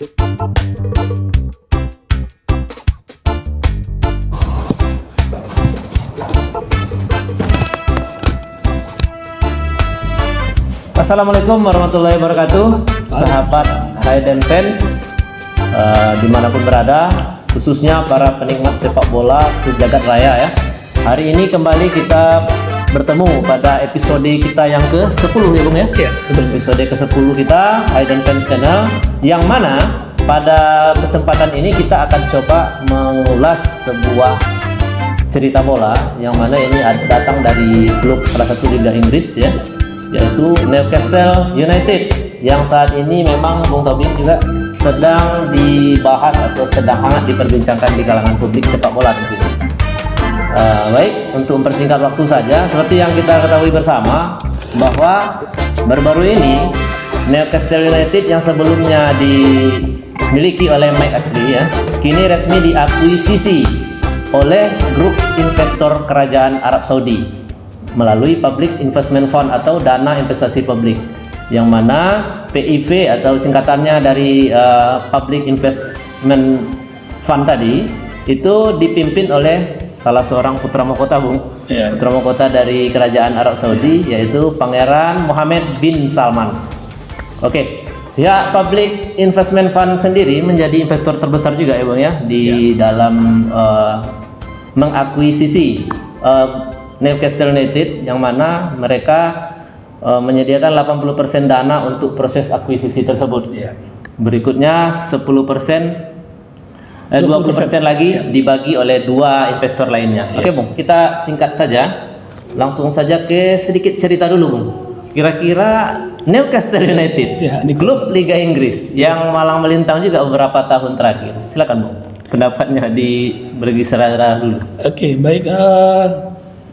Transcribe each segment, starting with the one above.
Assalamualaikum warahmatullahi wabarakatuh, sahabat Hayden fans dimanapun berada, khususnya para penikmat sepak bola sejagat raya ya. Hari ini kembali kita bertemu pada episode kita yang ke-10 ya Bung ya? Iya, betul. Episode ke-10 kita Hayden Fans Channel, yang mana pada kesempatan ini kita akan coba mengulas sebuah cerita bola yang mana ini datang dari klub salah satu Liga Inggris ya, yaitu Newcastle United, yang saat ini memang Bung Tobing juga sedang dibahas atau sedang hangat diperbincangkan di kalangan publik sepak bola tentunya. Baik, untuk mempersingkat waktu saja, seperti yang kita ketahui bersama bahwa baru-baru ini Newcastle United yang sebelumnya dimiliki oleh Mike Ashley ya, kini resmi diakuisisi oleh grup investor kerajaan Arab Saudi melalui Public Investment Fund atau dana investasi publik, yang mana PIV atau singkatannya dari Public Investment Fund tadi itu dipimpin oleh salah seorang putra mahkota Bung, putra mahkota dari kerajaan Arab Saudi, yaitu Pangeran Mohammed bin Salman. Oke, pihak Public Investment Fund sendiri menjadi investor terbesar juga ya Bung ya di dalam mengakuisisi Newcastle United, yang mana mereka menyediakan 80% dana untuk proses akuisisi tersebut. Berikutnya 20% lagi dibagi oleh dua investor lainnya. Oke Bung, kita singkat saja, langsung saja ke sedikit cerita dulu Bung. Kira-kira Newcastle United, di klub Liga Inggris yang malang melintang juga beberapa tahun terakhir. Silakan Bung, pendapatnya dibagi secara dulu. Oke, baik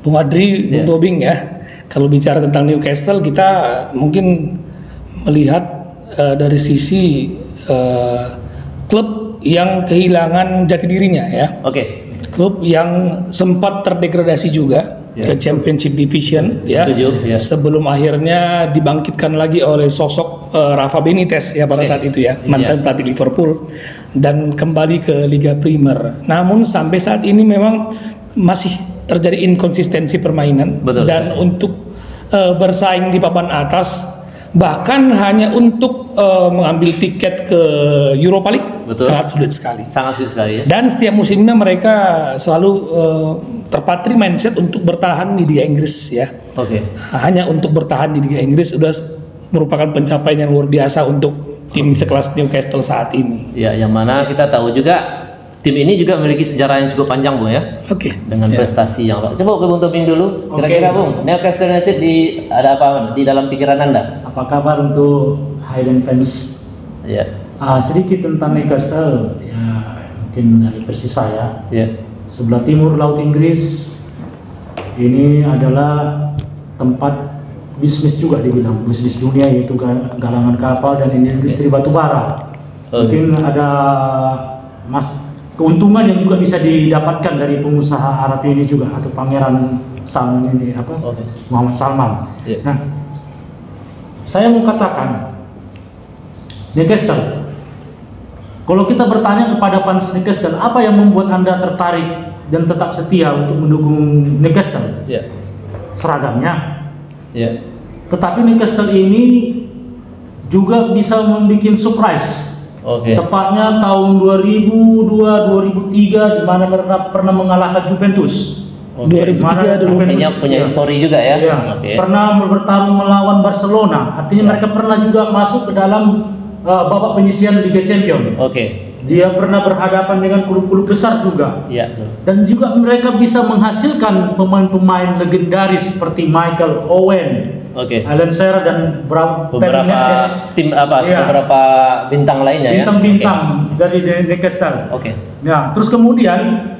Bung Adri, Bung Tobing ya. Kalau bicara tentang Newcastle, kita mungkin melihat dari sisi klub yang kehilangan jati dirinya ya. Oke. Klub yang sempat terdegradasi juga ke Championship Division ya. Setuju, ya. Sebelum akhirnya dibangkitkan lagi oleh sosok Rafa Benitez ya pada saat itu ya, mantan pelatih Liverpool, dan kembali ke Liga Premier. Namun sampai saat ini memang masih terjadi inkonsistensi permainan. Betul, dan untuk bersaing di papan atas, bahkan hanya untuk mengambil tiket ke Europa League, sangat sulit sekali. Sangat sulit sekali ya. Dan setiap musimnya mereka selalu terpatri mindset untuk bertahan di Liga Inggris ya. Oke. Hanya untuk bertahan di Liga Inggris sudah merupakan pencapaian yang luar biasa untuk tim sekelas Newcastle saat ini. Ya, yang mana kita tahu juga tim ini juga memiliki sejarah yang cukup panjang Bung ya. Oke. Dengan prestasi yang coba ke Bung Tobing dulu. Kira-kira Bung, Newcastle United ada apa di dalam pikiran Anda? Apa kabar untuk Hayden fans? Ya. Sedikit tentang Newcastle ya, mungkin dari versi saya. Ya. Sebelah timur Laut Inggris ini adalah tempat bisnis juga dibilang, bisnis dunia, yaitu galangan kapal dan industri batu bara. Mungkin ada keuntungan yang juga bisa didapatkan dari pengusaha Arab ini juga, atau Pangeran Salman ini Muhammad Salman. Nah, saya mau katakan Newcastle, kalau kita bertanya kepada fans Newcastle, apa yang membuat Anda tertarik dan tetap setia untuk mendukung Newcastle? Seragamnya. Tetapi Newcastle ini juga bisa membuat surprise. Tepatnya tahun 2002-2003 di mana pernah mengalahkan Juventus. 2003 dulu punya histori juga ya. Pernah bertarung melawan Barcelona. Artinya mereka pernah juga masuk ke dalam babak penyisihan Liga Champions. Dia pernah berhadapan dengan klub-klub besar juga. Dan juga mereka bisa menghasilkan pemain-pemain legendaris seperti Michael Owen, Alan Shearer, dan beberapa beberapa bintang lainnya bintang-bintang dari Newcastle. Ya, terus kemudian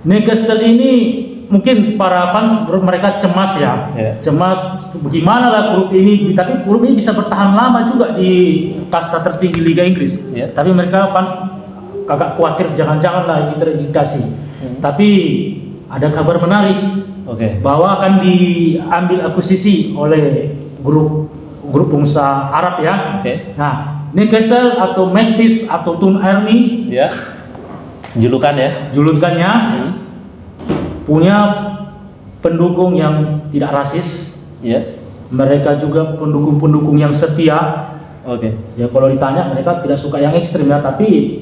Newcastle ini mungkin para fans mereka cemas ya, cemas bagaimana lah grup ini, tapi grup ini bisa bertahan lama juga di kasta tertinggi Liga Inggris. Tapi mereka fans agak khawatir jangan-jangan lah ini terindikasi. Tapi ada kabar menarik bahwa akan diambil akuisisi oleh grup pengusaha Arab ya. Nah, Newcastle atau Magpies atau Toon Army Ya. Julukan ya. julukannya punya pendukung yang tidak rasis. Ya. Mereka juga pendukung-pendukung yang setia. Oke. Ya kalau ditanya mereka tidak suka yang ekstrim ya, tapi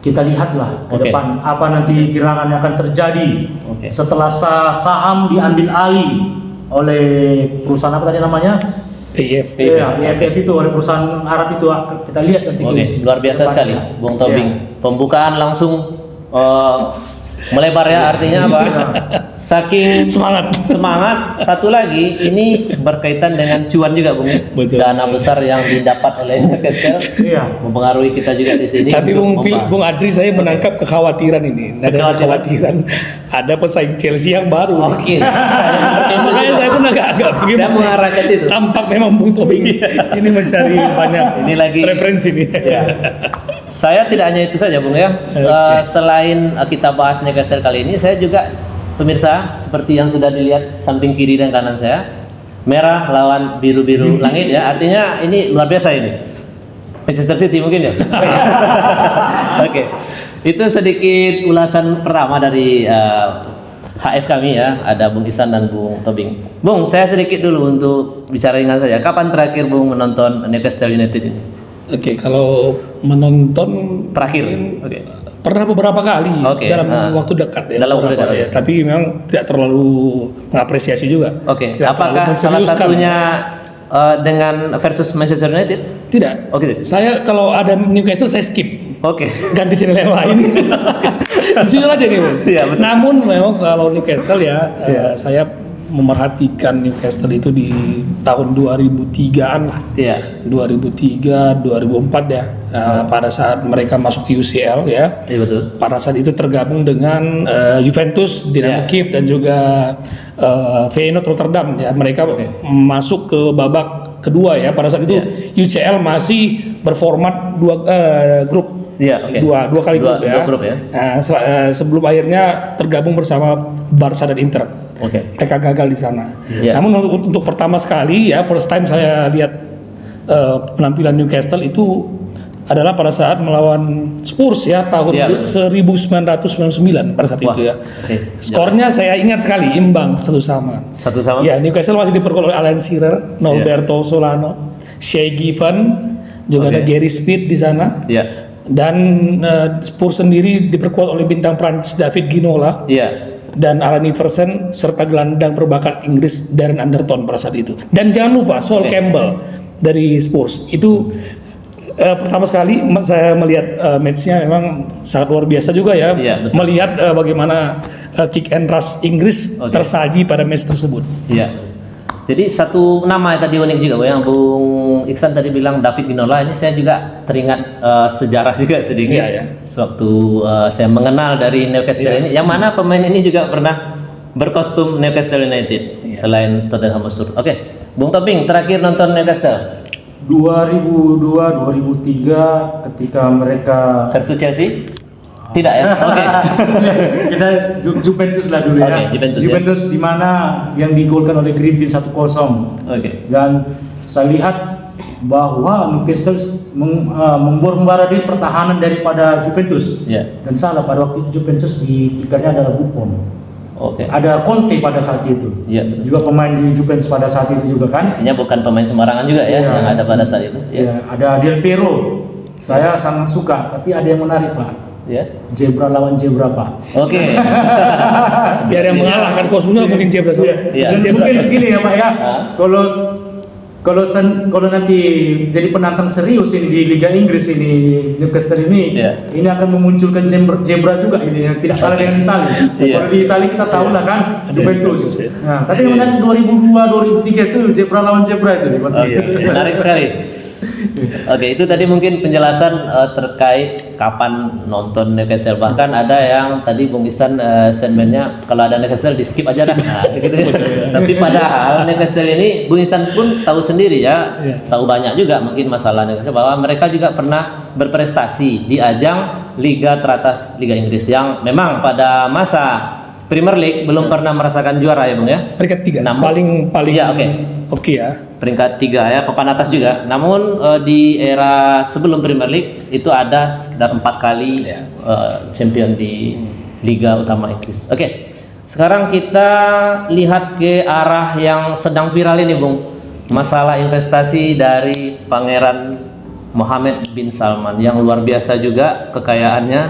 kita lihatlah ke Oke. depan apa nanti gerangan yang akan terjadi Oke. setelah saham diambil alih oleh perusahaan apa tadi namanya? PIF. Ya, PIF itu oleh perusahaan Arab itu, kita lihat nanti. Oke, luar biasa depannya. sekali, Bung Tobing. Ya. Pembukaan langsung melebar ya, artinya apa? Saking semangat. Satu lagi, ini berkaitan dengan cuan juga, Bung. Betul. Dana besar yang didapat oleh Newcastle Iya. mempengaruhi kita juga di sini. Tapi untuk membahas. Bung Adri, saya menangkap kekhawatiran ini. Ada kekhawatiran ada pesaing Chelsea yang baru. Oke, saya seperti itu. Makanya saya pun agak Saya mengarah ke situ. Tampak memang Bung Tobing ini mencari banyak Ini lagi- referensi nih. Ya. Saya tidak hanya itu saja, Bung ya. Selain kita bahas Newcastle kali ini, saya juga pemirsa seperti yang sudah dilihat samping kiri dan kanan saya, merah lawan biru-biru langit ya. Artinya ini luar biasa ini. Manchester City mungkin ya. Oke. Itu sedikit ulasan pertama dari HF kami ya. Ada Bung Ihsan dan Bung Tobing. Bung, saya sedikit dulu untuk bicara ringan saja. Kapan terakhir Bung menonton Newcastle United ini? Oke, kalau menonton Terakhir. Oke. pernah beberapa kali Oke, dalam waktu dekat ya. dalam waktu beberapa dekat, ya. oke. Tapi memang tidak terlalu mengapresiasi juga. Oke. Tidak Apakah terlalu salah menseriuskan. satunya dengan versus Manchester United? Tidak. Oke. Saya kalau ada Newcastle saya skip. Oke. Ganti channel yang lain. Jujur aja nih, Bung. Iya, betul. Namun memang kalau Newcastle ya, saya memerhatikan Newcastle itu di tahun 2003-an lah. Iya. 2003, 2004 ya. Pada saat mereka masuk ke UCL ya. Iya betul. Pada saat itu tergabung dengan Juventus, Dinamo Ya. Kiev dan juga Feyenoord Rotterdam ya. Mereka masuk ke babak kedua ya. Pada saat itu UCL masih berformat grup. Iya, oke. Dua kali grup ya. Dua grup ya. Nah, sebelum akhirnya tergabung bersama Barca dan Inter. Oke. Mereka gagal di sana. Iya. Namun untuk pertama sekali ya, first time saya lihat penampilan Newcastle itu adalah pada saat melawan Spurs ya tahun Iya, 1999 pada saat Wah, itu ya. oke. Skornya saya ingat sekali imbang 1-1. Satu sama. Ya, Newcastle masih diperkuat oleh Alan Shearer, Norberto Solano, Shea Given, juga ada Oke. Gary Speed di sana. Iya. Dan Spurs sendiri diperkuat oleh bintang Prancis David Ginola Iya. dan Alan Iverson serta gelandang berbakat Inggris Darren Anderton pada saat itu. Dan jangan lupa Sol Campbell dari Spurs. Itu pertama sekali saya melihat matchnya memang sangat luar biasa juga ya. Iya, betul. Melihat bagaimana kick and rush Inggris Oke. tersaji pada match tersebut. Iya. Jadi satu nama tadi unik juga, Bu, yang Bung Ihsan tadi bilang David Ginola. Ini saya juga teringat sejarah juga sedikit. Iya, iya. Sewaktu saya mengenal dari Newcastle ini, yang mana pemain ini juga pernah berkostum Newcastle United selain Tottenham Hotspur. Oke, Bung Tobing terakhir nonton Newcastle 2002-2003 ketika mereka versus Chelsea? Tidak ya? Oke. kita Juventus lah dulu ya. Oke, Juventus ya. di mana yang digolkan oleh Griffin 1-0. Oke. Dan saya lihat bahwa Newcastle membara di pertahanan daripada Juventus. Ya. Dan salah pada waktu itu Juventus di kipernya adalah Buffon. Oke. Ada Conte pada saat itu. Iya. Juga pemain di Juventus pada saat itu juga kan. Artinya bukan pemain sembarangan juga ya Iya. yang ada pada saat itu. Ya, ada Del Piero. Saya sangat suka, tapi ada yang menarik, Pak. Ya. Zebra lawan zebra, Pak. Oke. Biar yang mengalahkan kosmonya mungkin Zebra. Iya. Dan Zebra. mungkin segini ya, Pak ya. Hah? Kalau nanti jadi penantang serius ini di Liga Inggris ini Newcastle ini, Iya. ini akan memunculkan zebra juga ini yang tidak kalah dengan Italia. Iya. Kalau di Italia kita tahu lah kan Juventus. Juventus, ya. Nah, tapi yang menarik 2002-2003 itu zebra lawan zebra itu. Oke, menarik sekali. Oke, itu tadi mungkin penjelasan terkait kapan nonton Newcastle. Bahkan ada yang tadi Bung Ihsan statementnya kalau ada Newcastle di skip aja dah. Nah, gitu ya. Tapi padahal Newcastle ini Bung Ihsan pun tahu sendiri ya, tahu banyak juga mungkin masalah Newcastle bahwa mereka juga pernah berprestasi di ajang liga teratas Liga Inggris yang memang pada masa Premier League belum pernah merasakan juara ya Bung ya. Peringkat 3. Namun- Paling Iya, oke. oke ya. peringkat 3 ya, papan atas juga. Namun di era sebelum Premier League itu ada sekitar 4 kali champion di Liga Utama Inggris. Oke. Sekarang kita lihat ke arah yang sedang viral ini, Bung. Masalah investasi dari Pangeran Mohammed bin Salman yang luar biasa juga kekayaannya.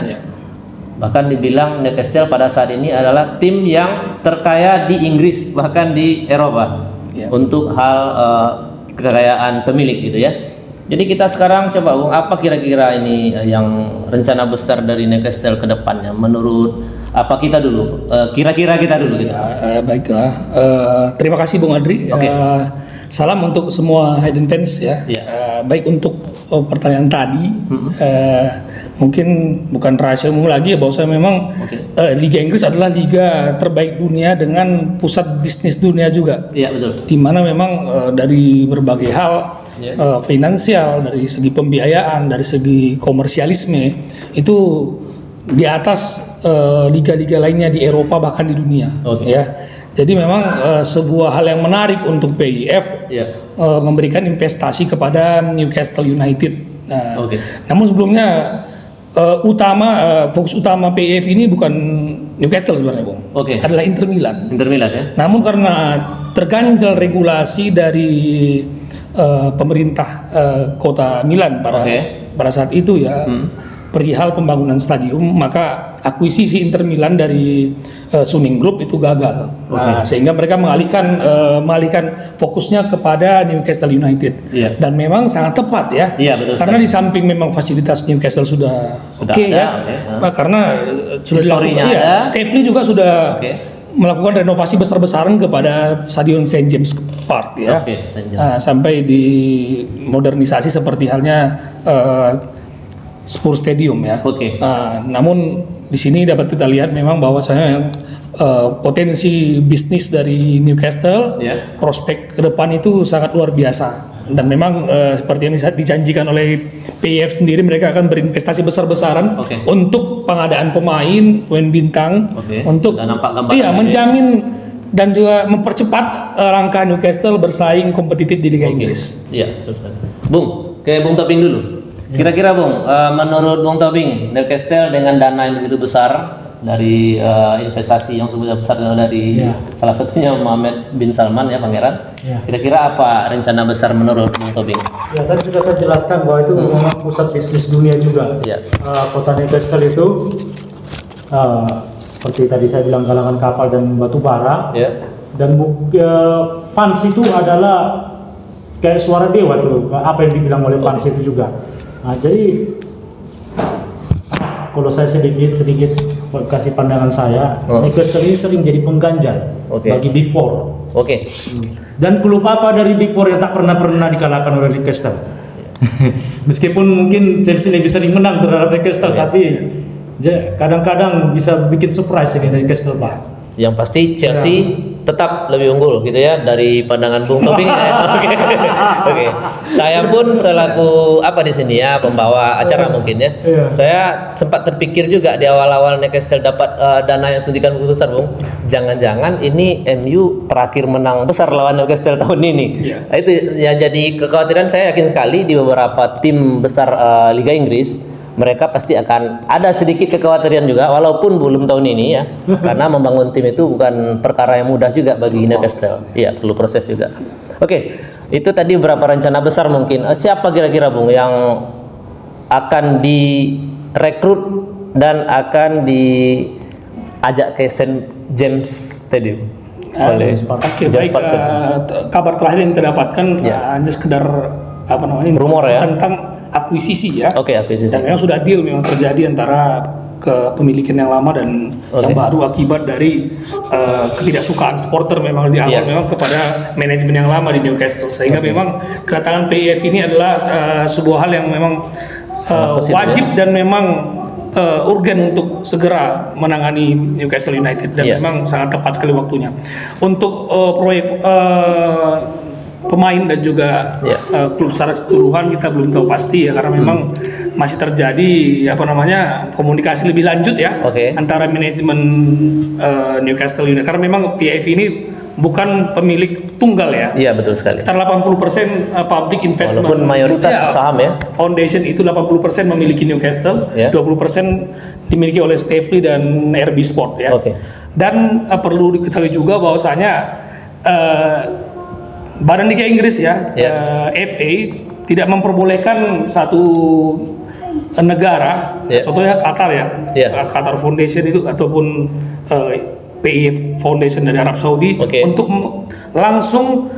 Bahkan dibilang Newcastle pada saat ini adalah tim yang terkaya di Inggris, bahkan di Eropa, untuk hal kekayaan pemilik gitu ya. Jadi kita sekarang coba, Bung, apa kira-kira ini yang rencana besar dari Newcastle ke depannya menurut apa kita dulu? Kira-kira kita dulu gitu. Baiklah. Terima kasih Bung Adri. Salam untuk semua Hidden Fans ya. Baik untuk pertanyaan tadi, mungkin bukan rahasia umum lagi ya bahwa saya memang Liga Inggris adalah liga terbaik dunia dengan pusat bisnis dunia juga. Iya betul. Di mana memang dari berbagai hal, finansial, dari segi pembiayaan, dari segi komersialisme itu di atas liga-liga lainnya di Eropa bahkan di dunia. Ya. Jadi memang sebuah hal yang menarik untuk PIF memberikan investasi kepada Newcastle United. Nah, namun sebelumnya fokus utama PIF ini bukan Newcastle sebenarnya, Bung. Adalah Inter Milan. Inter Milan ya. Namun karena terganjal regulasi dari pemerintah kota Milan pada saat itu ya, perihal pembangunan stadium, maka akuisisi Inter Milan dari Suning Group itu gagal. Sehingga mereka mengalihkan fokusnya kepada Newcastle United. Dan memang sangat tepat ya. Karena di samping memang fasilitas Newcastle sudah oke ya. Karena sudah dilakukan, Stepney juga sudah melakukan renovasi besar-besaran kepada Stadion St. James Park ya. Sampai dimodernisasi seperti halnya Spurs Stadium ya. Namun di sini dapat kita lihat memang bahwasanya potensi bisnis dari Newcastle, prospek ke depan itu sangat luar biasa. Dan memang seperti yang dijanjikan oleh PIF sendiri, mereka akan berinvestasi besar-besaran untuk pengadaan pemain bintang, untuk menjamin dan juga mempercepat langkah Newcastle bersaing kompetitif di Liga Inggris. Bung, ke Bung Tobing dulu. Kira-kira Bung, menurut Bung Tobing, Newcastle dengan dana yang begitu besar dari investasi yang sudah besar dari salah satunya Mohammed bin Salman ya, Pangeran. Kira-kira apa rencana besar menurut Bung Tobing? Ya, tadi sudah saya jelaskan bahwa itu memang pusat bisnis dunia juga. Kota Newcastle itu seperti tadi saya bilang galangan kapal dan batu bara. Dan fans itu adalah kayak suara dewa tuh, apa yang dibilang oleh fans itu juga. Nah, jadi kalau saya sedikit kasih pandangan saya, Newcastle ini sering jadi pengganjal bagi Big Four. Dan klub apa dari Big Four yang tak pernah dikalahkan oleh Newcastle? Meskipun mungkin Chelsea lebih sering menang terhadap Newcastle, tapi kadang-kadang bisa bikin surprise ini Newcastle, Pak. Yang pasti Chelsea tetap lebih unggul gitu ya dari pandangan Bung Tobing ya. Saya pun selaku di sini ya, pembawa acara mungkin ya. Saya sempat terpikir juga di awal-awal Newcastle dapat dana yang suntikan besar, Bung. Jangan-jangan ini MU terakhir menang besar lawan Newcastle tahun ini. Nah, itu yang jadi kekhawatiran saya. Yakin sekali di beberapa tim besar Liga Inggris mereka pasti akan ada sedikit kekhawatiran juga, walaupun belum tahun ini ya, karena membangun tim itu bukan perkara yang mudah juga bagi Newcastle. Perlu proses juga. Itu tadi beberapa rencana besar mungkin. Siapa kira-kira Bung yang akan direkrut dan akan diajak ke St. James Stadium oleh baik, kabar terakhir yang kita dapatkan hanya sekedar rumor ya tentang akuisisi ya. Akuisisi. Dan memang sudah deal memang terjadi antara kepemilikan yang lama dan yang baru akibat dari ketidaksukaan supporter memang di awal memang kepada manajemen yang lama di Newcastle, sehingga memang kedatangan PIF ini adalah sebuah hal yang memang wajib dan memang urgen untuk segera menangani Newcastle United, dan memang sangat tepat sekali waktunya untuk proyek pemain dan juga klub secara keseluruhan kita belum tahu pasti ya, karena memang masih terjadi komunikasi lebih lanjut ya antara manajemen Newcastle United, karena memang PIF ini bukan pemilik tunggal ya. Iya, betul sekali. Sekitar 80% public investment. Walaupun mayoritas saham ya. Foundation itu 80% memiliki Newcastle, 20% dimiliki oleh Staveley dan RB Sport ya. Oke. Dan perlu diketahui juga bahwasanya Badan Liga Inggris ya, FA tidak memperbolehkan satu negara, contohnya Qatar ya, Qatar Foundation itu ataupun PI Foundation dari Arab Saudi untuk langsung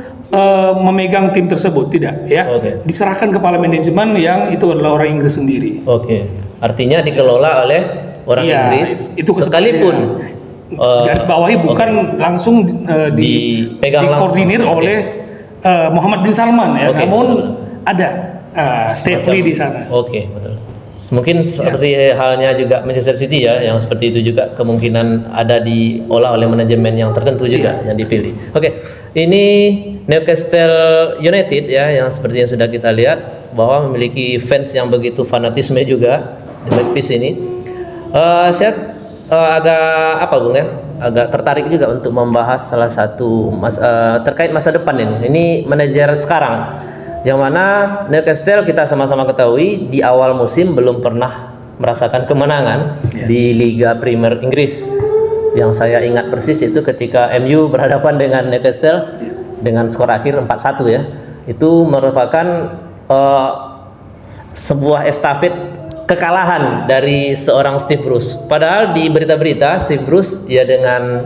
memegang tim tersebut, tidak ya, diserahkan kepala manajemen yang itu adalah orang Inggris sendiri. Artinya dikelola oleh orang Inggris itu sekalipun garis bawahi bukan langsung dikoordinir oleh Muhammad bin Salman ya, namun ada Staveley di sana. Betul. Mungkin seperti halnya juga Manchester City ya, yang seperti itu juga kemungkinan ada diolah oleh manajemen yang tertentu juga yang dipilih. Ini Newcastle United ya, yang seperti yang sudah kita lihat bahwa memiliki fans yang begitu fanatisme juga di Magpies ini. Saya agak Bung ya, agak tertarik juga untuk membahas salah satu terkait masa depan ini. Ini manajer sekarang, yang mana Newcastle kita sama-sama ketahui di awal musim belum pernah merasakan kemenangan di Liga Premier Inggris. Yang saya ingat persis itu ketika MU berhadapan dengan Newcastle dengan skor akhir 4-1 ya. Itu merupakan sebuah estafet kekalahan dari seorang Steve Bruce. Padahal di berita-berita Steve Bruce ya dengan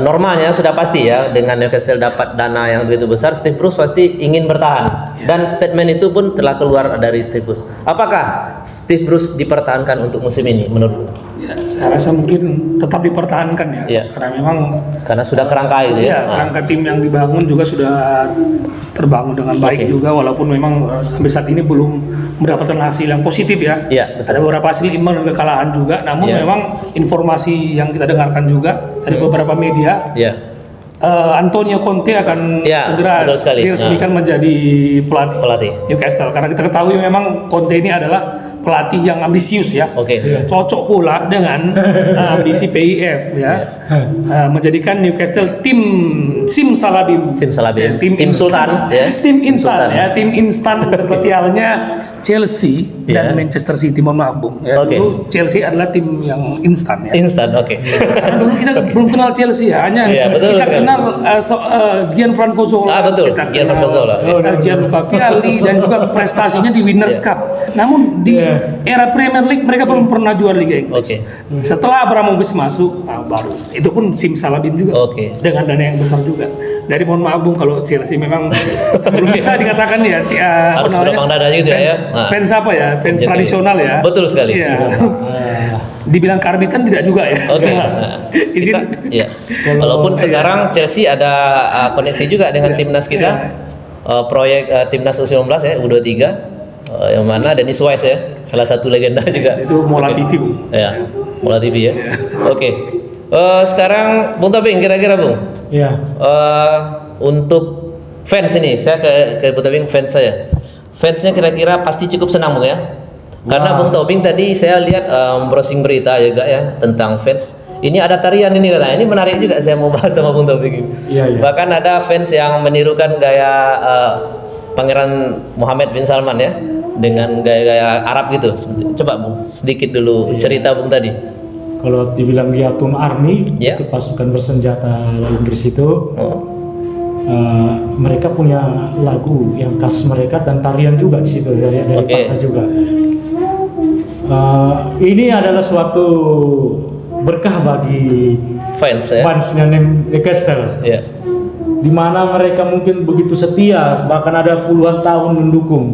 normalnya sudah pasti ya, dengan Newcastle dapat dana yang begitu besar, Steve Bruce pasti ingin bertahan. Dan statement itu pun telah keluar dari Steve Bruce. Apakah Steve Bruce dipertahankan untuk musim ini menurut? Ya, saya rasa mungkin tetap dipertahankan ya. Karena sudah kerangka itu ya. Kerangka tim yang dibangun juga sudah terbangun dengan baik juga, walaupun memang sampai saat ini belum mendapatkan hasil yang positif ya. Ada beberapa hasil imbang dan kekalahan juga, namun memang informasi yang kita dengarkan juga dari beberapa media, Antonio Conte akan segera diresmikan menjadi pelatih Newcastle, karena kita ketahui memang Conte ini adalah pelatih yang ambisius ya, cocok pula dengan ambisi PIF ya, menjadikan Newcastle tim simsalabim, tim sultan ya, tim instan ya, tim instan seperti halnya Chelsea dan Manchester City. Mohon maaf Bung ya, dulu Chelsea adalah tim yang instan ya. Karena dulu kita belum kenal Chelsea ya, hanya kita kenal Gianfranco Zola, Gianluca Vialli dan juga prestasinya di Winners Cup. Namun di era Premier League mereka belum pernah juara Liga Inggris. Setelah Abramovich masuk, baru itu pun simsalabim juga dengan dana yang besar juga. Dari mohon maaf Bung, kalau Chelsea memang belum bisa dikatakan ya harus berlapang dada gitu ya. Fans apa ya? Fans tradisional ya. Betul sekali. Dibilang karbitan tidak juga ya. Walaupun sekarang Chelsea ada koneksi juga dengan timnas kita, proyek timnas U19 ya, U23, yang mana Dennis Wise ya, salah satu legenda juga. Itu Mola TV Bung. Mola TV ya. Sekarang Bung Tobing, kira-kira Bung, untuk fans ini, saya ke Bung Tobing, fansnya kira-kira pasti cukup senang Bung ya. Karena Bung Tobing tadi saya lihat browsing berita juga ya tentang fans. Ini ada tarian ini katanya. Ini menarik juga, saya mau bahas sama Bung Tobing. Bahkan ada fans yang menirukan gaya Pangeran Muhammad bin Salman ya, dengan gaya-gaya Arab gitu. Coba Bung, sedikit dulu cerita Bung tadi. Kalau dibilang Yatun Army, itu pasukan bersenjata Inggris itu, mereka punya lagu yang khas mereka dan tarian juga di situ dari bangsa juga. Ini adalah suatu berkah bagi fansnya Newcastle, di mana mereka mungkin begitu setia, bahkan ada puluhan tahun mendukung.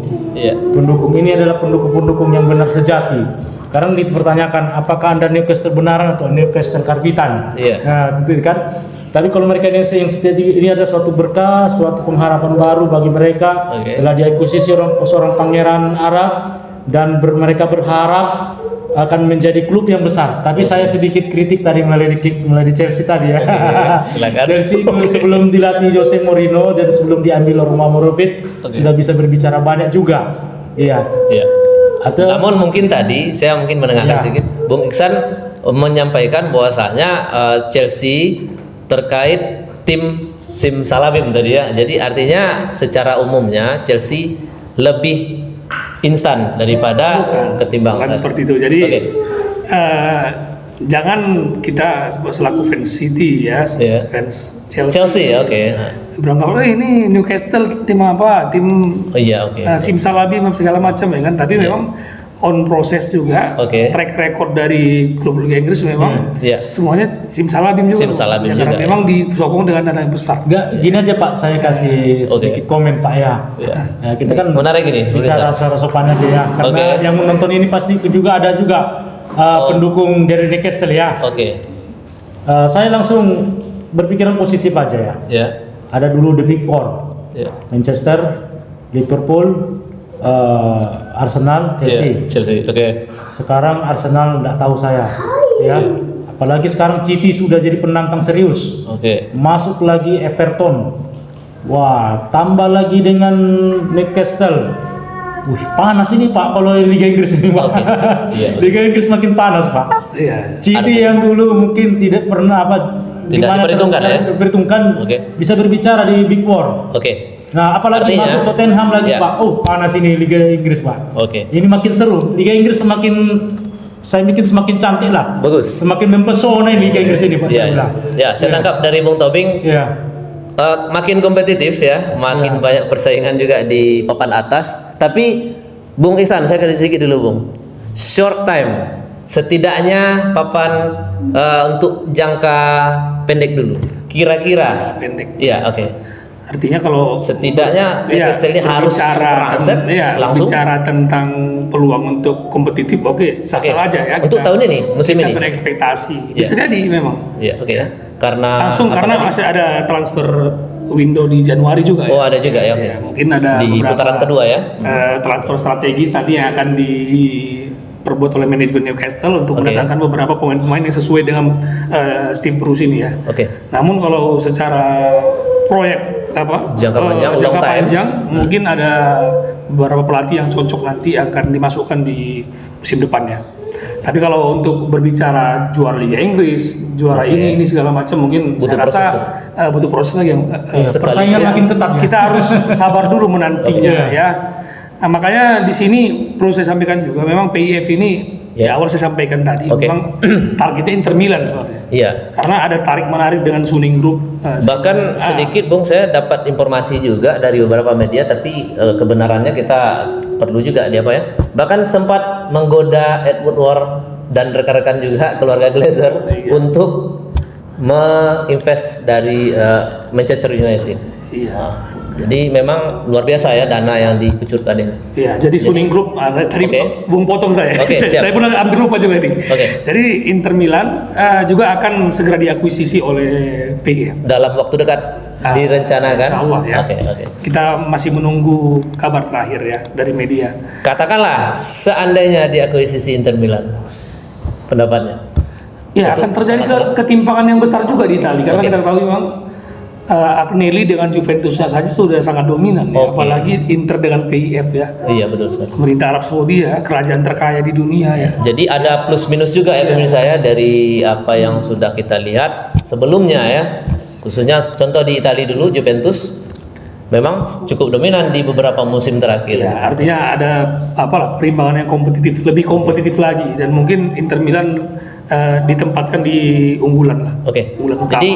Pendukung ini adalah pendukung-pendukung yang benar sejati. Karena dipertanyakan apakah Anda Newcastle benaran atau Newcastle karbitan. Nah, gitu kan. Tapi kalau mereka yang setia, ini ada suatu berkah, suatu pengharapan baru bagi mereka. Telah diakuisisi seorang pangeran Arab dan mereka berharap akan menjadi klub yang besar. Tapi saya sedikit kritik tadi melalui Chelsea tadi ya. Chelsea sebelum dilatih Jose Mourinho dan sebelum diambil Romanovich sudah bisa berbicara banyak juga. Namun mungkin tadi saya mendengarkan sedikit Bung Iksan menyampaikan bahwasanya Chelsea terkait tim simsalabim tadi ya. Jadi artinya secara umumnya Chelsea lebih instan daripada ketimbang. Bukan seperti itu. Jadi jangan kita selaku fans City ya, fans Chelsea. Berangkat, ini Newcastle tim apa? Tim simsalabim segala macam ya kan. Tapi memang on proses juga, track record dari klub Liga Inggris memang semuanya simsalabim juga. Simsalabim ya, karena memang disokong dengan dana yang besar. Gini aja Pak, saya kasih sedikit komen Pak ya. Ya, kita kan menarik ini. Bicara secara sopan aja ya. Karena yang menonton ini pasti juga ada juga pendukung dari Newcastle ya. Saya langsung berpikiran positif aja ya. Ada dulu The Big Four, Manchester, Liverpool, Arsenal, Chelsea. Sekarang Arsenal nggak tahu saya, ya. Apalagi sekarang City sudah jadi penantang serius. Masuk lagi Everton. Wah, tambah lagi dengan Newcastle. Wih, panas ini Pak kalau Liga Inggris ini Pak. Liga Inggris makin panas Pak. City yang dulu mungkin tidak pernah diperhitungkan bisa berbicara di Big Four. Nah, apalagi artinya, masuk Tottenham lagi Pak. Oh, panas ini Liga Inggris Pak. Ini makin seru. Liga Inggris saya bikin semakin cantik lah. Bagus. Semakin mempesona Liga Inggris ini Pak. Saya tangkap dari Bung Tobing. Makin kompetitif ya, makin banyak persaingan juga di papan atas. Tapi Bung Ihsan, saya kasih sedikit dulu Bung. Short time, setidaknya papan untuk jangka pendek dulu. Kira-kira. Pendek. Artinya kalau setidaknya Newcastle ini harus langsung bicara tentang peluang untuk kompetitif, sah-sah aja ya. Untuk tahun ini, musim ini. Berekspektasi. Bisa jadi memang. Karena masih ada transfer window di Januari juga. Ada juga ya. Mungkin ada di putaran kedua ya. Transfer strategis tadi yang akan diperbuat oleh manajemen Newcastle untuk mendatangkan beberapa pemain-pemain yang sesuai dengan tim Bruce ini ya. Namun kalau secara proyek jangka panjang mungkin ada beberapa pelatih yang cocok nanti akan dimasukkan di musim depannya. Tapi kalau untuk berbicara juara Liga Inggris, juara ini segala macam mungkin saya rasa butuh proses lagi yang persaingan makin ketat. Kita harus sabar dulu menantinya ya. Nah, makanya di sini perlu saya sampaikan juga memang PIF ini di awal saya sampaikan tadi memang targetnya Inter Milan sebenarnya. Karena ada tarik menarik dengan Suning Group. Bahkan sedikit Bung, saya dapat informasi juga dari beberapa media, tapi kebenarannya kita perlu juga bahkan sempat menggoda Edward Ward dan rekan-rekan juga keluarga Glazer untuk menginvest dari Manchester United. Jadi memang luar biasa ya dana yang dikucurkan ini. Jadi Suning Group tadi Bung potong saya. Saya pun ambil lupa juga ini. Jadi Inter Milan juga akan segera diakuisisi oleh PIF dalam waktu dekat direncanakan. Insya Allah ya. Kita masih menunggu kabar terakhir ya dari media. Katakanlah seandainya diakuisisi Inter Milan, pendapatnya? Akan terjadi ketimpangan yang besar juga di Italia karena kita tahu memang Agnelli dengan Juventusnya saja sudah sangat dominan apalagi Inter dengan PIF ya. Betul sekali. Pemerintah Arab Saudi ya, kerajaan terkaya di dunia ya. Jadi ada plus minus juga ya pemirsa ya dari apa yang sudah kita lihat sebelumnya ya. Khususnya contoh di Italia dulu Juventus memang cukup dominan di beberapa musim terakhir. Artinya ada perimbangan yang kompetitif, lebih kompetitif lagi dan mungkin Inter Milan ditempatkan di unggulan lah. Unggulan utama. Jadi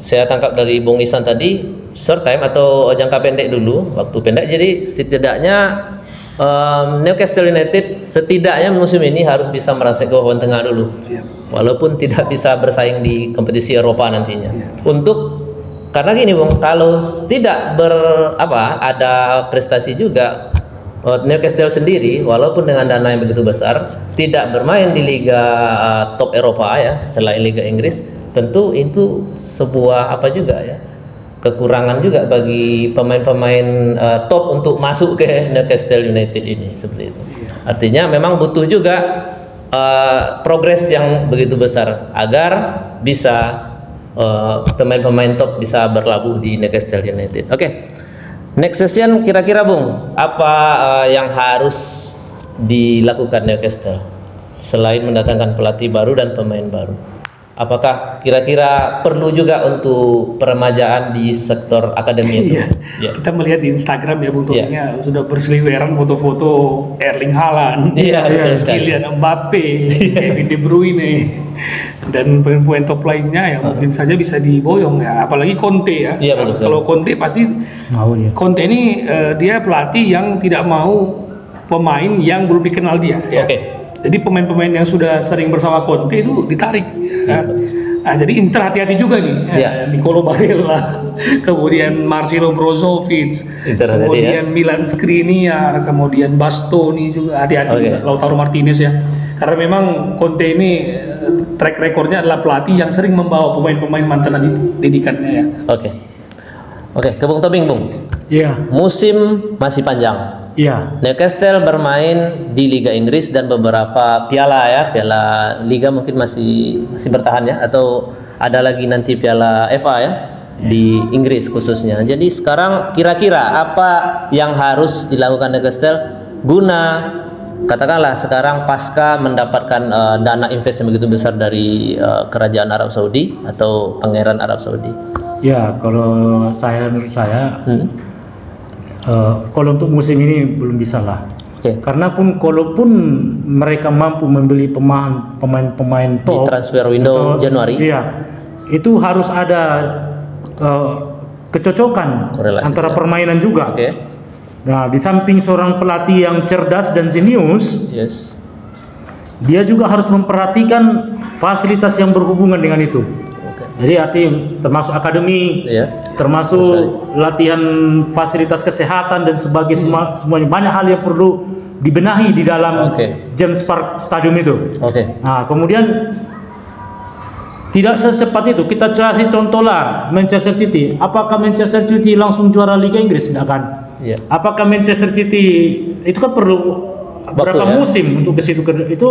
saya tangkap dari Bung Ihsan tadi short time atau jangka pendek dulu, waktu pendek. Jadi setidaknya Newcastle United setidaknya musim ini harus bisa merangsek ke papan tengah dulu. Walaupun tidak bisa bersaing di kompetisi Eropa nantinya. Karena gini Bung, kalau tidak ada prestasi juga Newcastle sendiri walaupun dengan dana yang begitu besar tidak bermain di liga top Eropa ya selain Liga Inggris, tentu itu sebuah kekurangan juga bagi pemain-pemain top untuk masuk ke Newcastle United ini seperti itu. Artinya memang butuh juga progres yang begitu besar agar bisa pemain-pemain top bisa berlabuh di Newcastle United. Next session kira-kira Bung, apa yang harus dilakukan Newcastle selain mendatangkan pelatih baru dan pemain baru? Apakah kira-kira perlu juga untuk peremajaan di sektor akademi itu? Iya. Ya. Kita melihat di Instagram ya Bung Tobingnya sudah berseliweran foto-foto Erling Haaland, Iya, betul sekali. Kylian Mbappe, Kevin De Bruyne, dan pemain-pemain top lainnya yang mungkin saja bisa diboyong ya. Apalagi Conte ya. Iya, betul sekali. Kalau Conte pasti Mau dia. Conte ini dia pelatih yang tidak mau pemain yang belum dikenal dia. Ya. Oke. Jadi pemain-pemain yang sudah sering bersama Conte itu ditarik. Ya. Nah, jadi Inter hati-hati juga nih. Ya. Nicolo Barella, kemudian Marcelo Brozovic, Inter hati-hati, kemudian Milan Skriniar, kemudian Bastoni juga hati-hati. Oke. Lautaro Martinez ya. Karena memang Conte ini track recordnya adalah pelatih yang sering membawa pemain-pemain mantan didikannya ya. Oke. Oke, ke Bung Tobing, Bung. Iya, Musim masih panjang. iya. Newcastle bermain di Liga Inggris dan beberapa piala ya, piala Liga mungkin masih bertahan ya, atau ada lagi nanti piala FA ya di Inggris khususnya. Jadi sekarang kira-kira apa yang harus dilakukan Newcastle guna katakanlah sekarang pasca mendapatkan dana investasi begitu besar dari kerajaan Arab Saudi atau pangeran Arab Saudi? Ya, kalau menurut saya, kalau untuk musim ini belum bisa lah. Oke. Karena kalaupun mereka mampu membeli pemain Di top transfer window atau- Januari. iya, itu harus ada kecocokan Korelasi, antara ya. permainan juga. Oke. Nah, di samping seorang pelatih yang cerdas dan jenius, Yes. dia juga harus memperhatikan fasilitas yang berhubungan dengan itu. Oke. Jadi termasuk akademi, Iya. termasuk latihan fasilitas kesehatan dan semuanya, banyak hal yang perlu dibenahi di dalam Oke. James Park Stadium itu. Oke. Nah, kemudian tidak secepat itu. Kita kasih contoh lah Manchester City. Apakah Manchester City langsung juara Liga Inggris? Tidak kan? Iya. Apakah Manchester City itu kan perlu berapa ya. musim untuk ke situ? Itu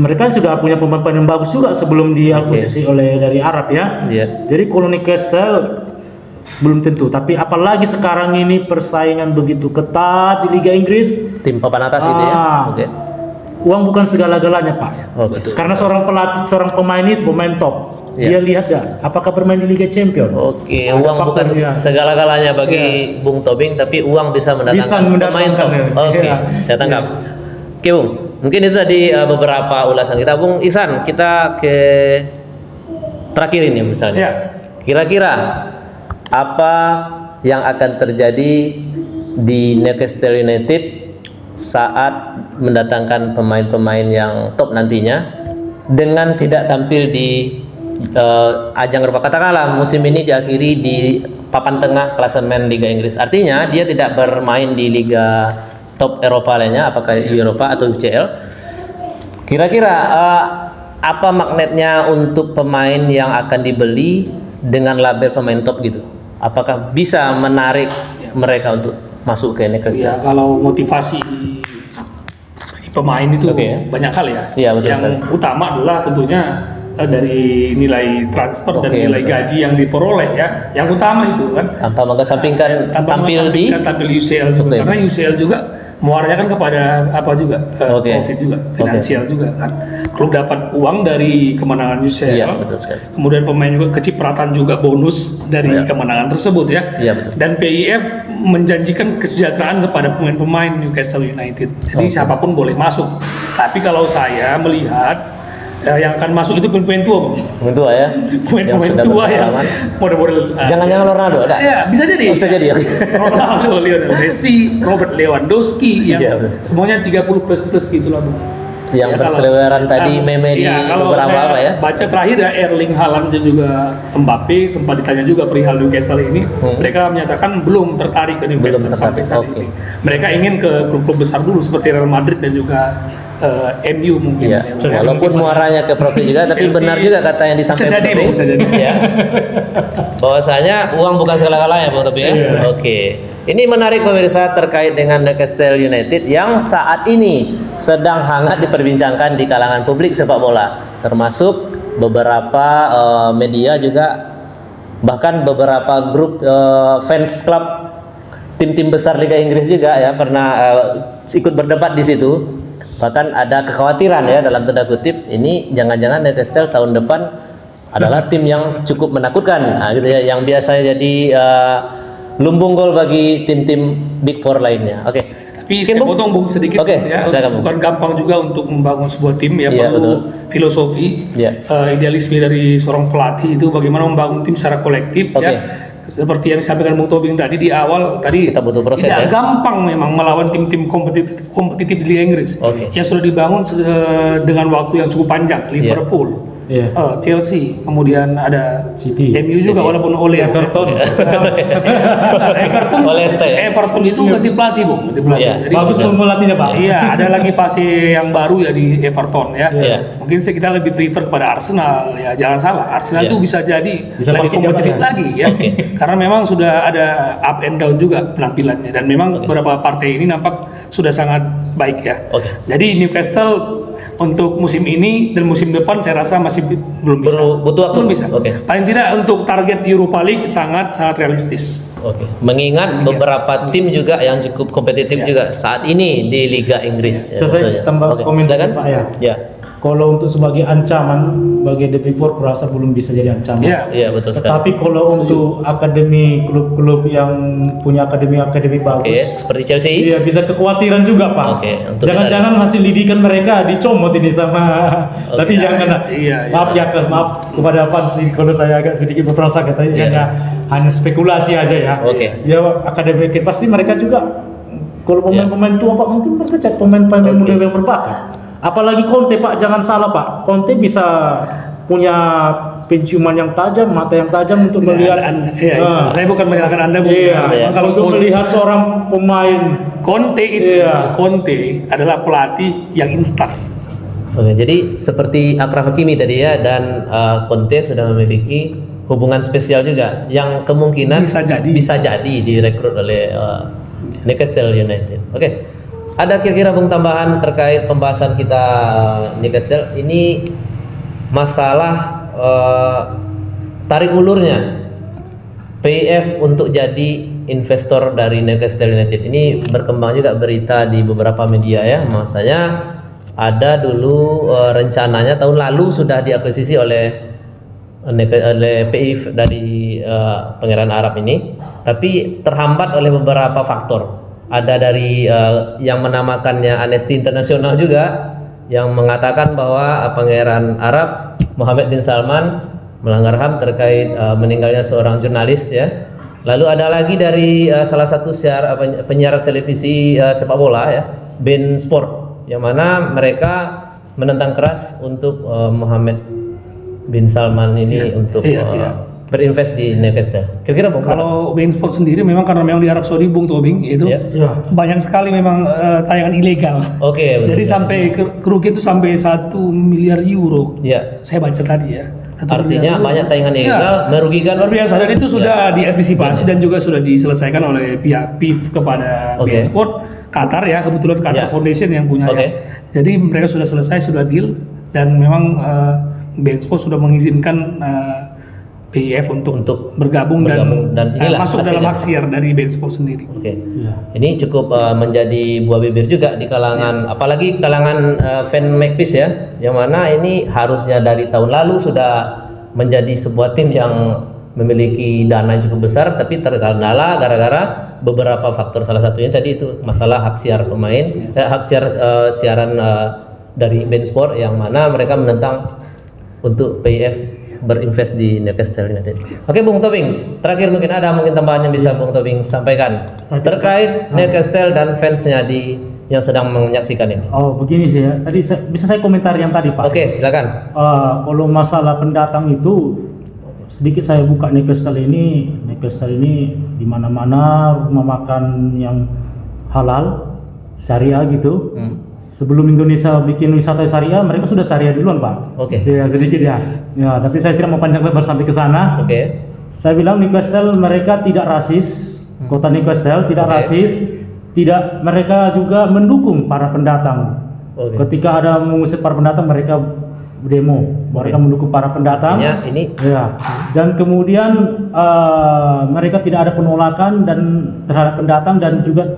mereka sudah punya pemain yang bagus juga sebelum diakuisisi oleh dari Arab ya. Iya. Jadi kalau Newcastle belum tentu, tapi apalagi sekarang ini persaingan begitu ketat di Liga Inggris, Tim papan atas itu ya. Oke. uang bukan segala-galanya Pak. Oh, betul. Karena seorang pemain itu pemain top. Iya. Dia lihat dah apakah bermain di Liga Champion. Oke, Ada uang bukan faktornya. segala-galanya bagi Bung Tobing, tapi uang bisa Bisa mendatangkan pemain top. mendatangkan, Oke, iya. saya tangkap. Oke, Bung. Mungkin itu tadi beberapa ulasan kita, Bung Ihsan. Kita ke terakhir ini misalnya. Ya. Kira-kira apa yang akan terjadi di Newcastle United saat mendatangkan pemain-pemain yang top nantinya dengan tidak tampil di ajang Eropa? Katakanlah musim ini diakhiri di papan tengah klasemen Liga Inggris. Artinya dia tidak bermain di liga top Eropa lainnya, apakah Eropa atau UCL. Kira-kira apa magnetnya untuk pemain yang akan dibeli dengan label pemain top gitu? Apakah bisa menarik mereka untuk masuk ke Newcastle? Ya, kalau motivasi pemain itu Oke. banyak hal ya. Iya, betul Yang sekali. utama adalah tentunya dari nilai transfer dan Oke, nilai betul. gaji yang diperoleh ya. Yang utama itu kan. Tanpa mengesampingkan Tanpa tampil di mengesampingkan tampil UCL juga. Oke. Karena UCL juga muaranya kan kepada apa juga Oke. profit juga, finansial juga kan. Klub dapat uang dari kemenangan UCL. Iya, betul sekali. Kemudian pemain juga kecipratan juga bonus dari Iya. kemenangan tersebut ya. Iya, betul. Dan PIF menjanjikan kesejahteraan kepada pemain-pemain Newcastle United. Jadi Oke. siapapun boleh masuk. Tapi kalau saya melihat yang akan masuk itu pemain tua, Bang. Pemain tua ya. Pemain-pemain sudah tua ya. berpengalaman. Model-model. Jangan-jangan Ronaldo ada? Ya, bisa jadi. Bisa jadi ya. Ronaldo, Lionel Messi, Robert Lewandowski, yang Iya, betul. semuanya 30 plus gitu lah, Bang. Yang Ya, berseliweran tadi meme di kalau beberapa saya apa ya? baca terakhir ya Erling Haaland dan juga Mbappe sempat ditanya juga perihal Newcastle ini, mereka menyatakan belum tertarik ke Newcastle Belum sampai tertarik, saat oke. ini. Mereka ingin ke klub-klub besar dulu seperti Real Madrid dan juga MU mungkin. Iya. Ya, Walaupun muaranya ke profit juga, tapi Chelsea. benar juga kata yang disampaikan. Bisa jadi, Bung Bung, bisa jadi. Ya. Bahwasanya uang bukan segala-galanya, Bung Tobi ya. Iya. Oke. Ini menarik pemirsa terkait dengan Newcastle United yang saat ini sedang hangat diperbincangkan di kalangan publik sepak bola, termasuk beberapa media juga, bahkan beberapa grup fans klub tim-tim besar Liga Inggris juga ya pernah ikut berdebat di situ. Bahkan ada kekhawatiran ya dalam tanda kutip, ini jangan-jangan Newcastle tahun depan adalah tim yang cukup menakutkan, gitu ya, yang biasa jadi lumbung gol bagi tim-tim Big Four lainnya. Oke. Tapi saya potong Bung sedikit ya. Silakan, bukan gampang juga untuk membangun sebuah tim ya, Iya, perlu betul. filosofi, Iya. idealisme dari seorang pelatih itu bagaimana membangun tim secara kolektif Oke. ya. Seperti yang disampaikan Bung Tobing tadi di awal tadi, Kita butuh proses tidak ya. gampang memang melawan tim-tim kompetitif di Liga Inggris Oke. yang sudah dibangun dengan waktu yang cukup panjang. Liverpool, Chelsea, kemudian ada City. MU juga walaupun oleh Everton. Everton itu ganti pelatih, Bung, ganti pelatih. Iya. Jadi Bagus pelatihnya, Pak. iya, ada lagi fase yang baru ya di Everton ya. Iya. Mungkin kita lebih prefer kepada Arsenal ya. Jangan salah, Arsenal Iya. itu bisa jadi Bisa lebih pakai kompetitif jabatan. lagi ya. Karena memang sudah ada up and down juga penampilannya dan memang beberapa partai ini nampak sudah sangat baik ya. Oke. Jadi Newcastle untuk musim ini dan musim depan saya rasa masih belum bisa. Butuh waktu. Belum bisa. Oke. Paling tidak untuk target Europa League sangat realistis. Oke. Mengingat beberapa tim juga yang cukup kompetitif juga saat ini di Liga Inggris. Bisa saya tambah komen silakan. Pak ya. Ya. Kalau untuk sebagai ancaman bagi The Big Four, kurasa belum bisa jadi ancaman. Iya. Iya, betul sekali. Tetapi kalau untuk akademi klub-klub yang punya akademi Oke, bagus, seperti Chelsea. iya bisa kekhawatiran juga, Pak. Oke, untuk Jangan-jangan hasil didikan mereka dicomot ini sama. Oke. Tapi jangan. Iya, Maaf ya, maaf kepada fans sih kalau saya agak sedikit berprasa katanya Iya. hanya spekulasi aja ya. Oke. Ya akademi pasti mereka juga kalau pemain-pemain tua Pak, mungkin mereka cari pemain-pemain Oke. muda yang berbakat. Apalagi Conte Pak, jangan salah Pak. Conte bisa punya penciuman yang tajam, mata yang tajam untuk melihat. Iya, saya bukan menyalahkan Anda, Bu. Iya, Memang kalau untuk melihat seorang pemain. Conte itu, Iya. Conte adalah pelatih yang instan. Oke, jadi seperti Achraf Hakimi tadi ya, dan Conte sudah memiliki hubungan spesial juga yang kemungkinan Bisa jadi. direkrut oleh Newcastle United. Oke. Ada kira-kira Bung tambahan terkait pembahasan kita Newcastle ini, masalah tarik ulurnya PIF untuk jadi investor dari Newcastle United ini berkembang juga berita di beberapa media ya. Masanya ada dulu rencananya tahun lalu sudah diakuisisi oleh PIF dari Pangeran Arab ini, tapi terhambat oleh beberapa faktor. Ada dari yang menamakannya Amnesty International juga yang mengatakan bahwa Pangeran Arab Mohammed bin Salman melanggar HAM terkait meninggalnya seorang jurnalis ya. Lalu ada lagi dari salah satu penyiar televisi sepak bola ya, beIN Sport, yang mana mereka menentang keras untuk Mohammed bin Salman ini untuk berinvest di Newcastle. Kira-kira Bung, Kalau beIN Sport sendiri memang karena memang di Arab Saudi, Bung Tobing itu Ya. banyak sekali memang tayangan ilegal. Oke, betul. Jadi sampai kerugian itu sampai 1 miliar euro. Ya. Saya baca tadi ya. 1 Artinya miliar banyak euro. tayangan ilegal merugikan Luar biasa, dan itu sudah diantisipasi dan juga sudah diselesaikan oleh pihak PIF kepada Oke. beIN Sport Qatar ya, kebetulan Qatar Ya. Foundation yang punya Oke. ya. Jadi mereka sudah selesai, sudah deal, dan memang beIN Sport sudah mengizinkan PIF untuk bergabung dan inilah masuk dalam hasilnya. hak siar dari beIN Sport sendiri. Oke. Ini cukup menjadi buah bibir juga di kalangan, apalagi kalangan fan Magpies ya, yang mana ini harusnya dari tahun lalu sudah menjadi sebuah tim yang memiliki dana yang cukup besar, tapi terkendala gara-gara beberapa faktor. Salah satunya tadi itu masalah hak siar pemain, hak siar siaran dari beIN Sport, yang mana mereka menentang untuk PIF berinvest di Newcastle United. Oke, Bung Tobing, terakhir mungkin tambahan yang bisa Bung Tobing sampaikan terkait Newcastle dan fansnya yang sedang menyaksikan ini. Oh begini sih ya, tadi bisa saya komentar yang tadi Pak. Oke, silakan. Kalau masalah pendatang itu sedikit saya buka Newcastle ini di mana-mana rumah makan yang halal syariah gitu. Sebelum Indonesia bikin wisata syariah, mereka sudah syariah duluan Pak. Oke. Ya sedikit ya. Ya, tapi saya tidak mau panjang lebar sampai ke sana. Oke. Saya bilang Newcastle mereka tidak rasis, kota Newcastle tidak rasis, mereka juga mendukung para pendatang. Oke. Ketika ada mengusir para pendatang, mereka demo, mereka mendukung para pendatang. Ini Ya, dan kemudian mereka tidak ada penolakan dan terhadap pendatang dan juga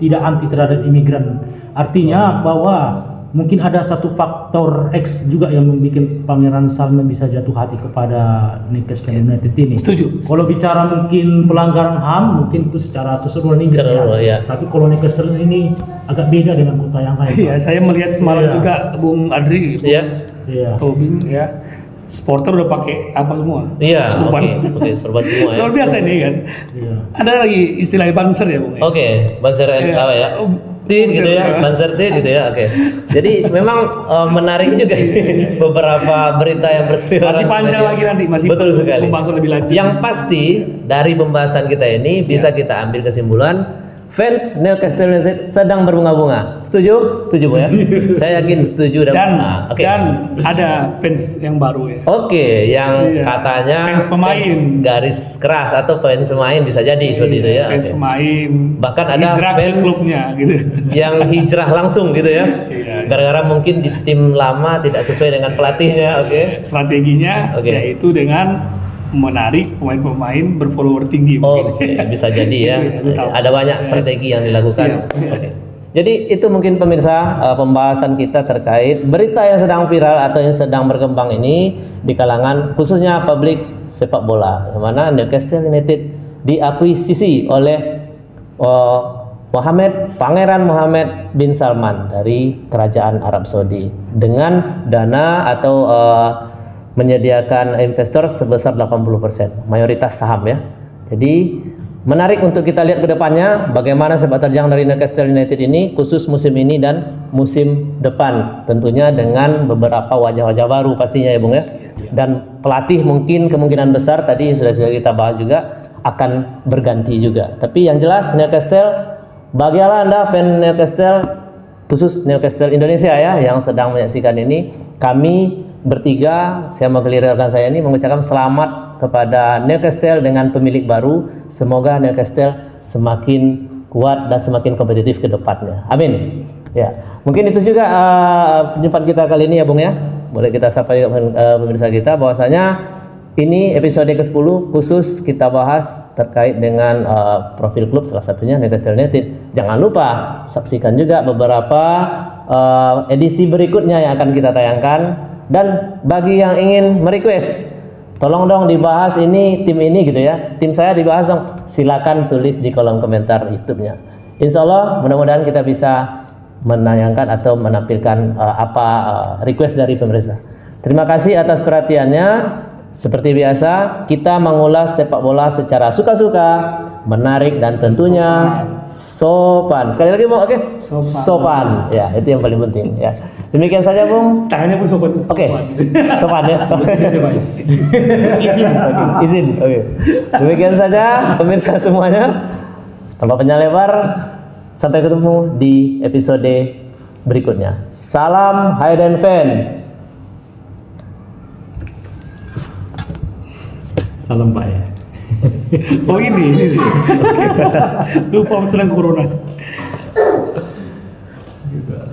tidak anti terhadap imigran. Artinya bahwa mungkin ada satu faktor X juga yang membuat Pangeran Salman bisa jatuh hati kepada Newcastle United ini. Setuju. Kalau bicara mungkin pelanggaran HAM, mungkin itu secara keseluruhan Inggris ya. Tapi kalau Newcastle ini agak beda dengan kota yang lain. Iya, saya melihat semalam juga Bung Adri, Iya. Iya. Tobing ya, supporter udah pakai apa semua? Iya, Serban. oke, serban semua ya. Luar biasa ini kan. Iya. Ada lagi istilah banser ya, Bung. Oke, banser Iya. apa ya? Tin gitu ya, banser tin gitu ya. Oke. Jadi memang menarik juga ini beberapa berita yang berseliweran. Masih panjang lagi nanti, masih betul sekali. pembahasan lebih lanjut. Yang pasti dari pembahasan kita ini bisa kita ambil kesimpulan fans Newcastle United sedang berbunga-bunga. Setuju? Setuju, Bu ya? Saya yakin setuju dan oke. dan ada fans yang baru ya. Oke, yang Iya. katanya Fans pemain. garis keras atau fans pemain bisa jadi seperti itu ya. Fans Oke. pemain. Bahkan ada hijrah ke fans klubnya gitu. yang hijrah langsung gitu ya. Iya. Gara-gara mungkin di tim lama tidak sesuai dengan pelatihnya, oke. Strateginya Oke. yaitu dengan menarik pemain-pemain berfollower tinggi mungkin. Oke, bisa jadi ya. Iya, tahu. Ada banyak strategi yang dilakukan. Siap, iya. Oke. Jadi itu mungkin pemirsa pembahasan kita terkait berita yang sedang viral atau yang sedang berkembang ini di kalangan khususnya publik sepak bola, yang mana Newcastle United diakuisisi oleh Pangeran Mohammed bin Salman dari Kerajaan Arab Saudi dengan dana atau menyediakan investor sebesar 80%, mayoritas saham ya. Jadi menarik untuk kita lihat ke depannya bagaimana sepak terjang dari Newcastle United ini khusus musim ini dan musim depan, tentunya dengan beberapa wajah-wajah baru pastinya ya Bung ya. Dan pelatih mungkin kemungkinan besar tadi sudah kita bahas juga akan berganti juga. Tapi yang jelas Newcastle, bagi Anda fan Newcastle, khusus Newcastle Indonesia ya yang sedang menyaksikan ini, kami bertiga, saya mewakili rekan saya ini mengucapkan selamat kepada Newcastle dengan pemilik baru. Semoga Newcastle semakin kuat dan semakin kompetitif ke depannya. Amin. Ya, mungkin itu juga perjumpaan kita kali ini ya Bung ya. Boleh kita sapa pemirsa kita bahwasanya ini episode ke-10 khusus kita bahas terkait dengan profil klub, salah satunya Newcastle United. Jangan lupa saksikan juga beberapa edisi berikutnya yang akan kita tayangkan. Dan bagi yang ingin merequest, tolong dong dibahas ini tim ini gitu ya, tim saya dibahas dong, silakan tulis di kolom komentar YouTube-nya. Insya Allah mudah-mudahan kita bisa menayangkan atau menampilkan request dari pemirsa. Terima kasih atas perhatiannya. Seperti biasa, kita mengulas sepak bola secara suka-suka, menarik dan tentunya sopan. Sekali lagi Bung, oke? Sopan. Ya, itu yang paling penting ya. Demikian saja Bung. Tangannya pun sopan. Oke. Sopan ya. Izin. Oke. Demikian saja pemirsa semuanya. Tanpa panjang lebar, sampai ketemu di episode berikutnya. Salam Hayden fans. Salam Pak ya. Oh ini. Lupa sedang corona. Juga.